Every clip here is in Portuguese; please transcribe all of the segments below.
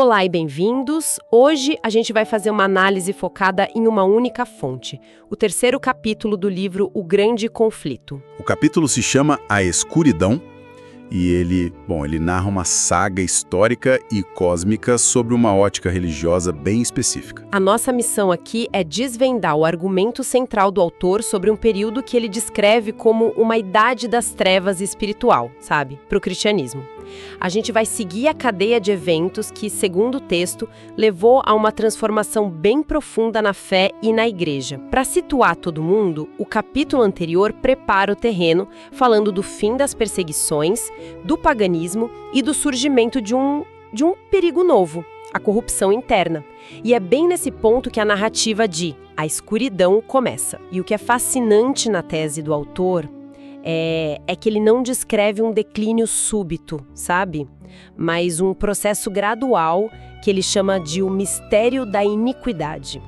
Olá e bem-vindos! Hoje a gente vai fazer uma análise focada em uma única fonte, o terceiro capítulo do livro O Grande Conflito. O capítulo se chama A Escuridão e ele narra uma saga histórica e cósmica sobre uma ótica religiosa bem específica. A nossa missão aqui é desvendar o argumento central do autor sobre um período que ele descreve como uma idade das trevas espiritual, para o cristianismo. A gente vai seguir a cadeia de eventos que, segundo o texto, levou a uma transformação bem profunda na fé e na igreja. Para situar todo mundo, o capítulo anterior prepara o terreno, falando do fim das perseguições, do paganismo e do surgimento de um perigo novo, a corrupção interna. E é bem nesse ponto que a narrativa de A Escuridão começa. E o que é fascinante na tese do autor é que ele não descreve um declínio súbito, mas um processo gradual que ele chama de o mistério da iniquidade.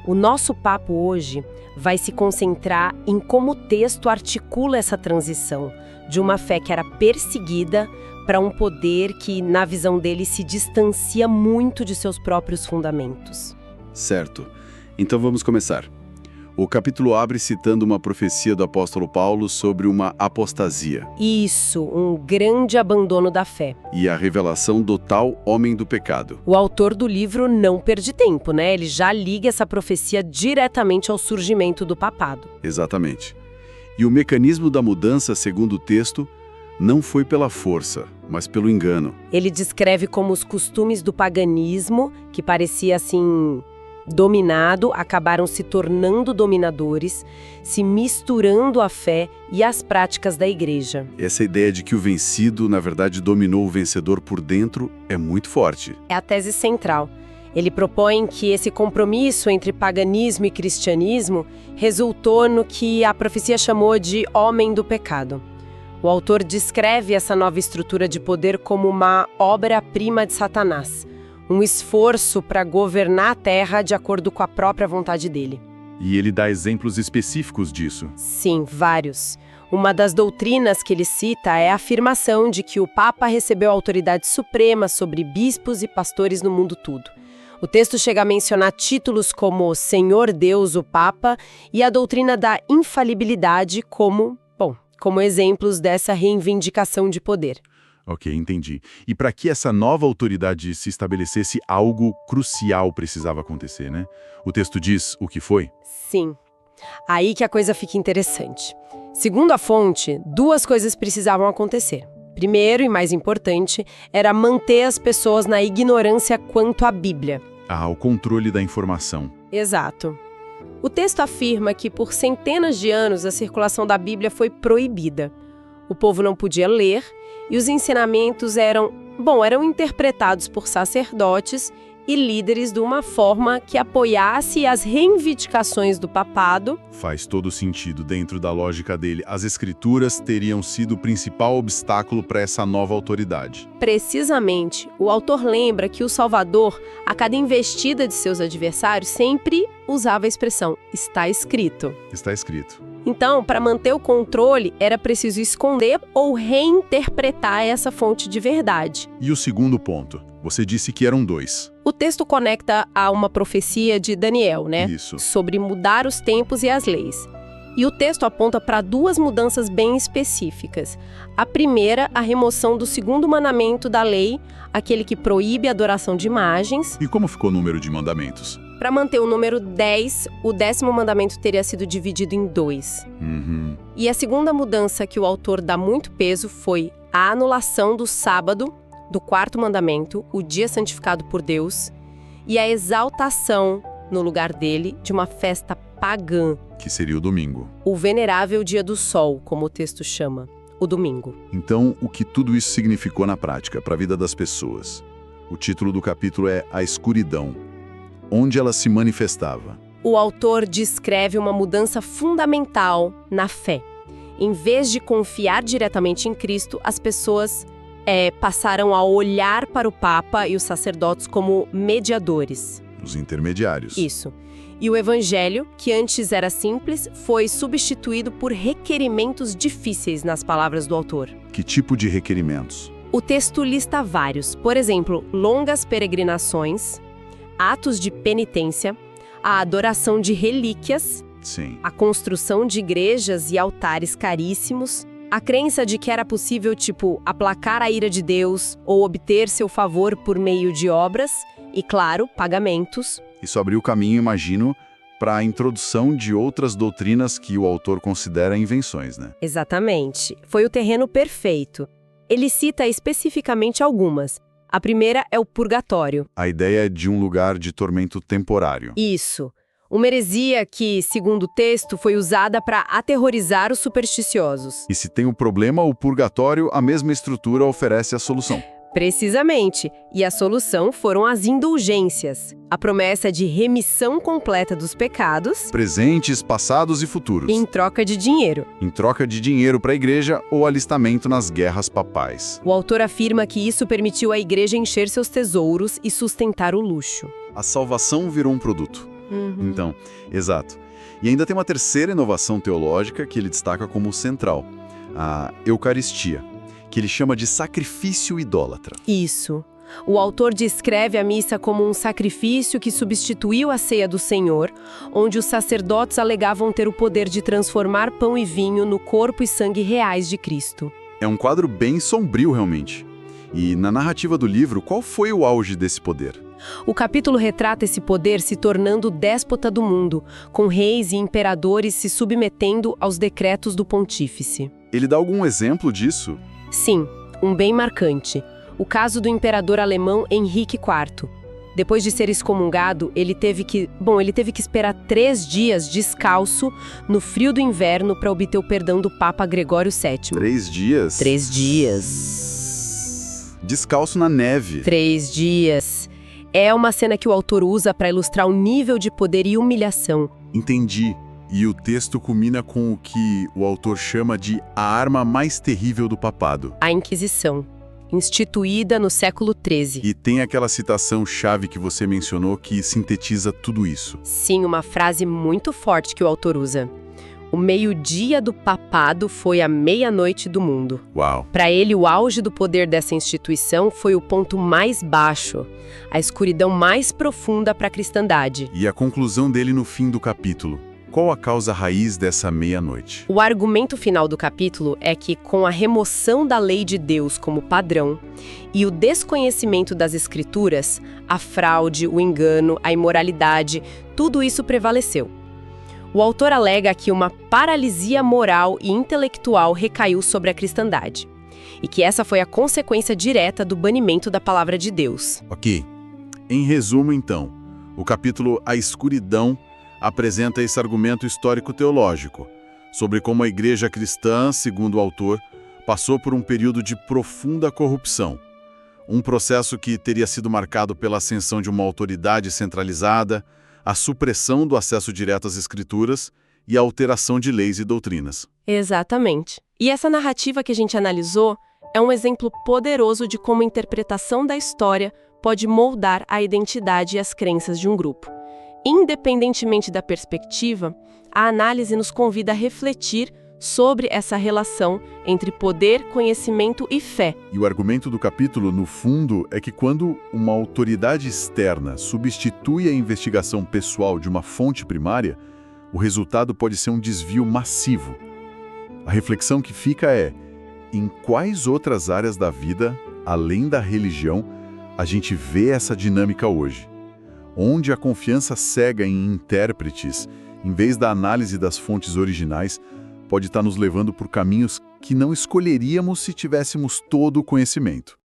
O nosso papo hoje vai se concentrar em como o texto articula essa transição de uma fé que era perseguida para um poder que, na visão dele, se distancia muito de seus próprios fundamentos. Certo. Então vamos começar. O capítulo abre citando uma profecia do apóstolo Paulo sobre uma apostasia. Isso, um grande abandono da fé. E a revelação do tal homem do pecado. O autor do livro não perde tempo, Ele já liga essa profecia diretamente ao surgimento do papado. Exatamente. E o mecanismo da mudança, segundo o texto, não foi pela força, mas pelo engano. Ele descreve como os costumes do paganismo, que parecia dominado, acabaram se tornando dominadores, se misturando à fé e às práticas da igreja. Essa ideia de que o vencido, na verdade, dominou o vencedor por dentro é muito forte. É a tese central. Ele propõe que esse compromisso entre paganismo e cristianismo resultou no que a profecia chamou de homem do pecado. O autor descreve essa nova estrutura de poder como uma obra-prima de Satanás, um esforço para governar a terra de acordo com a própria vontade dele. E ele dá exemplos específicos disso. Sim, vários. Uma das doutrinas que ele cita é a afirmação de que o Papa recebeu autoridade suprema sobre bispos e pastores no mundo todo. O texto chega a mencionar títulos como Senhor Deus, o Papa, e a doutrina da infalibilidade como exemplos dessa reivindicação de poder. Ok, entendi. E para que essa nova autoridade se estabelecesse, algo crucial precisava acontecer, né? O texto diz o que foi? Sim. Aí que a coisa fica interessante. Segundo a fonte, duas coisas precisavam acontecer. Primeiro, e mais importante, era manter as pessoas na ignorância quanto à Bíblia. O controle da informação. Exato. O texto afirma que por centenas de anos a circulação da Bíblia foi proibida. O povo não podia ler e os ensinamentos eram interpretados por sacerdotes e líderes de uma forma que apoiasse as reivindicações do papado. Faz todo sentido dentro da lógica dele. As escrituras teriam sido o principal obstáculo para essa nova autoridade. Precisamente, o autor lembra que o Salvador, a cada investida de seus adversários, sempre usava a expressão "está escrito". Está escrito. Então, para manter o controle, era preciso esconder ou reinterpretar essa fonte de verdade. E o segundo ponto? Você disse que eram dois. O texto conecta a uma profecia de Daniel, Isso. Sobre mudar os tempos e as leis. E o texto aponta para duas mudanças bem específicas. A primeira, a remoção do segundo mandamento da lei, aquele que proíbe a adoração de imagens. E como ficou o número de mandamentos? Para manter o número 10, o 10º mandamento teria sido dividido em 2. E a segunda mudança que o autor dá muito peso foi a anulação do sábado, do 4º mandamento, o dia santificado por Deus, e a exaltação, no lugar dele, de uma festa pagã. Que seria o domingo. O venerável dia do sol, como o texto chama, o domingo. Então, o que tudo isso significou na prática, para a vida das pessoas? O título do capítulo é A Escuridão. Onde ela se manifestava? O autor descreve uma mudança fundamental na fé. Em vez de confiar diretamente em Cristo, as pessoas passaram a olhar para o Papa e os sacerdotes como mediadores. Os intermediários. Isso. E o evangelho, que antes era simples, foi substituído por requerimentos difíceis, nas palavras do autor. Que tipo de requerimentos? O texto lista vários, por exemplo, longas peregrinações, atos de penitência, a adoração de relíquias, Sim. a construção de igrejas e altares caríssimos, a crença de que era possível, aplacar a ira de Deus ou obter seu favor por meio de obras e, claro, pagamentos. Isso abriu o caminho, imagino, para a introdução de outras doutrinas que o autor considera invenções, né? Exatamente. Foi o terreno perfeito. Ele cita especificamente algumas. A primeira é o purgatório. A ideia é de um lugar de tormento temporário. Isso. Uma heresia que, segundo o texto, foi usada para aterrorizar os supersticiosos. E se tem um problema, o purgatório, a mesma estrutura oferece a solução. Precisamente. E a solução foram as indulgências. A promessa de remissão completa dos pecados Presentes, passados e futuros. em troca de dinheiro. Em troca de dinheiro para a igreja ou alistamento nas guerras papais. O autor afirma que isso permitiu à igreja encher seus tesouros e sustentar o luxo. A salvação virou um produto. Então, exato. E ainda tem uma terceira inovação teológica que ele destaca como central, a Eucaristia, que ele chama de sacrifício idólatra. Isso. O autor descreve a missa como um sacrifício que substituiu a ceia do Senhor, onde os sacerdotes alegavam ter o poder de transformar pão e vinho no corpo e sangue reais de Cristo. É um quadro bem sombrio, realmente. E na narrativa do livro, qual foi o auge desse poder? O capítulo retrata esse poder se tornando o déspota do mundo, com reis e imperadores se submetendo aos decretos do pontífice. Ele dá algum exemplo disso? Sim, um bem marcante. O caso do imperador alemão Henrique IV. Depois de ser excomungado, ele teve que esperar 3 dias descalço no frio do inverno para obter o perdão do Papa Gregório VII. 3 dias? 3 dias. Descalço na neve. 3 dias. É uma cena que o autor usa para ilustrar o nível de poder e humilhação. Entendi. E o texto culmina com o que o autor chama de a arma mais terrível do papado. A Inquisição, instituída no século XIII. E tem aquela citação-chave que você mencionou que sintetiza tudo isso. Sim, uma frase muito forte que o autor usa. O meio-dia do papado foi a meia-noite do mundo. Uau! Para ele, o auge do poder dessa instituição foi o ponto mais baixo, a escuridão mais profunda para a cristandade. E a conclusão dele no fim do capítulo. Qual a causa raiz dessa meia-noite? O argumento final do capítulo é que, com a remoção da lei de Deus como padrão e o desconhecimento das Escrituras, a fraude, o engano, a imoralidade, tudo isso prevaleceu. O autor alega que uma paralisia moral e intelectual recaiu sobre a cristandade, e que essa foi a consequência direta do banimento da palavra de Deus. Ok. Em resumo, então, o capítulo A Escuridão apresenta esse argumento histórico-teológico sobre como a igreja cristã, segundo o autor, passou por um período de profunda corrupção. Um processo que teria sido marcado pela ascensão de uma autoridade centralizada, a supressão do acesso direto às escrituras e a alteração de leis e doutrinas. Exatamente. E essa narrativa que a gente analisou é um exemplo poderoso de como a interpretação da história pode moldar a identidade e as crenças de um grupo. Independentemente da perspectiva, a análise nos convida a refletir sobre essa relação entre poder, conhecimento e fé. E o argumento do capítulo, no fundo, é que quando uma autoridade externa substitui a investigação pessoal de uma fonte primária, o resultado pode ser um desvio massivo. A reflexão que fica é: em quais outras áreas da vida, além da religião, a gente vê essa dinâmica hoje? Onde a confiança cega em intérpretes, em vez da análise das fontes originais, pode estar nos levando por caminhos que não escolheríamos se tivéssemos todo o conhecimento.